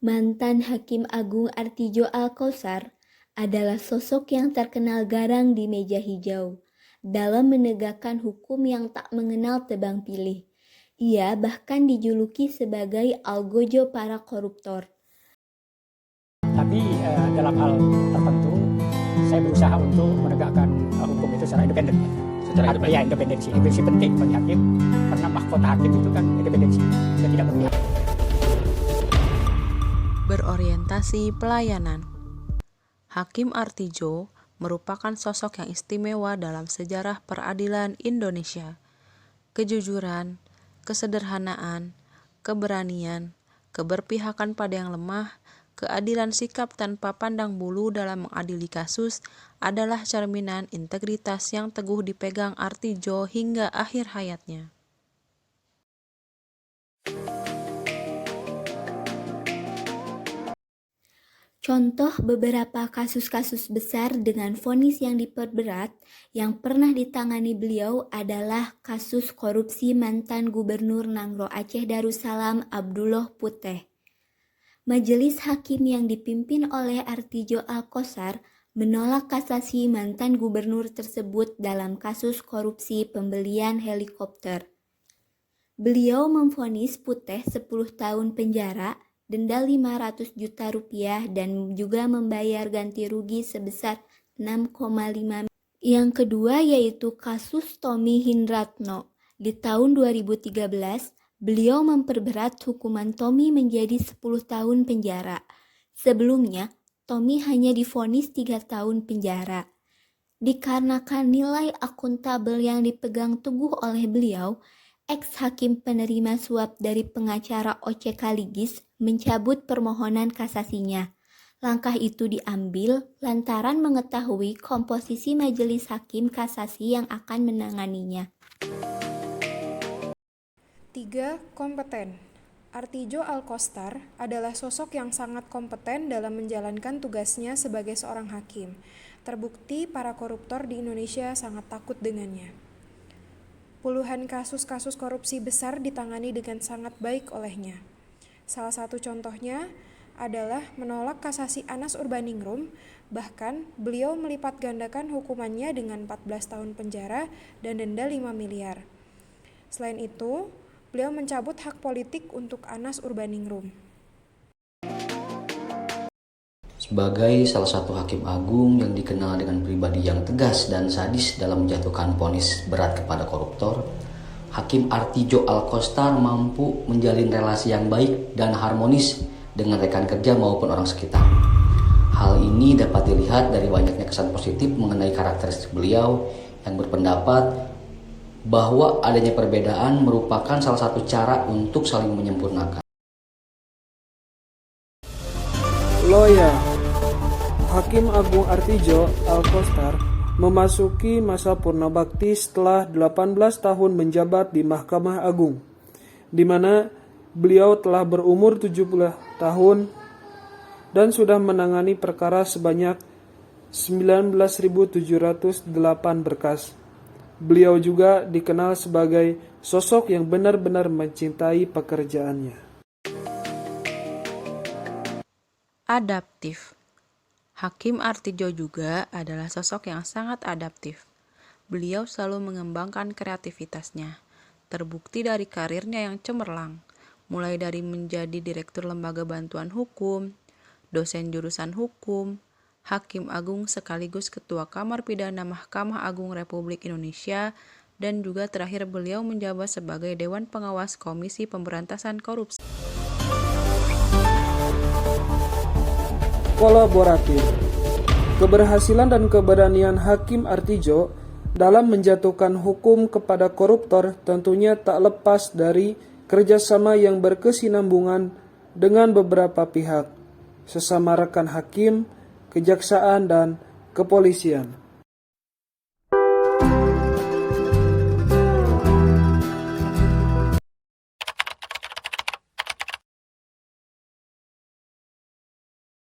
Mantan Hakim Agung Artidjo Alkosar adalah sosok yang terkenal garang di meja hijau dalam menegakkan hukum yang tak mengenal tebang pilih. Ia bahkan dijuluki sebagai algojo para koruptor. Tapi dalam hal tertentu, saya berusaha untuk menegakkan hukum itu secara independen. Ya, independensi. Independensi penting bagi hakim, karena mahkota hakim itu kan independensi. Kita tidak berpihak. Berorientasi pelayanan. Hakim Artidjo merupakan sosok yang istimewa dalam sejarah peradilan Indonesia. Kejujuran, kesederhanaan, keberanian, keberpihakan pada yang lemah, keadilan sikap tanpa pandang bulu dalam mengadili kasus adalah cerminan integritas yang teguh dipegang Artidjo hingga akhir hayatnya. Contoh beberapa kasus-kasus besar dengan vonis yang diperberat yang pernah ditangani beliau adalah kasus korupsi mantan Gubernur Nangro Aceh Darussalam Abdullah Puteh. Majelis hakim yang dipimpin oleh Artidjo Alkosar menolak kasasi mantan gubernur tersebut dalam kasus korupsi pembelian helikopter. Beliau memvonis Puteh 10 tahun penjara, denda 500 juta rupiah dan juga membayar ganti rugi sebesar 6,5 miliar. Yang kedua yaitu kasus Tommy Hindratno. Di tahun 2013, beliau memperberat hukuman Tommy menjadi 10 tahun penjara. Sebelumnya, Tommy hanya divonis 3 tahun penjara. Dikarenakan nilai akuntabel yang dipegang teguh oleh beliau, ex-hakim penerima suap dari pengacara O.C. Kaligis mencabut permohonan kasasinya. Langkah itu diambil lantaran mengetahui komposisi majelis hakim kasasi yang akan menanganinya. 3. Kompeten. Artidjo Alkostar adalah sosok yang sangat kompeten dalam menjalankan tugasnya sebagai seorang hakim. Terbukti para koruptor di Indonesia sangat takut dengannya. Puluhan kasus-kasus korupsi besar ditangani dengan sangat baik olehnya. Salah satu contohnya adalah menolak kasasi Anas Urbaningrum, bahkan beliau melipat gandakan hukumannya dengan 14 tahun penjara dan denda 5 miliar. Selain itu, beliau mencabut hak politik untuk Anas Urbaningrum. Sebagai salah satu hakim agung yang dikenal dengan pribadi yang tegas dan sadis dalam menjatuhkan vonis berat kepada koruptor, Hakim Artidjo Alkostar mampu menjalin relasi yang baik dan harmonis dengan rekan kerja maupun orang sekitar. Hal ini dapat dilihat dari banyaknya kesan positif mengenai karakteristik beliau yang berpendapat bahwa adanya perbedaan merupakan salah satu cara untuk saling menyempurnakan. Loya. Hakim Agung Artidjo Alkostar memasuki masa purnabakti setelah 18 tahun menjabat di Mahkamah Agung, di mana beliau telah berumur 70 tahun dan sudah menangani perkara sebanyak 19.708 berkas. Beliau juga dikenal sebagai sosok yang benar-benar mencintai pekerjaannya. Adaptif. Hakim Artidjo juga adalah sosok yang sangat adaptif. Beliau selalu mengembangkan kreativitasnya, terbukti dari karirnya yang cemerlang, mulai dari menjadi Direktur Lembaga Bantuan Hukum, dosen jurusan hukum, Hakim Agung sekaligus Ketua Kamar Pidana Mahkamah Agung Republik Indonesia, dan juga terakhir beliau menjabat sebagai Dewan Pengawas Komisi Pemberantasan Korupsi. Kolaboratif. Keberhasilan dan keberanian Hakim Artidjo dalam menjatuhkan hukum kepada koruptor tentunya tak lepas dari kerjasama yang berkesinambungan dengan beberapa pihak, sesama rekan hakim, kejaksaan, dan kepolisian.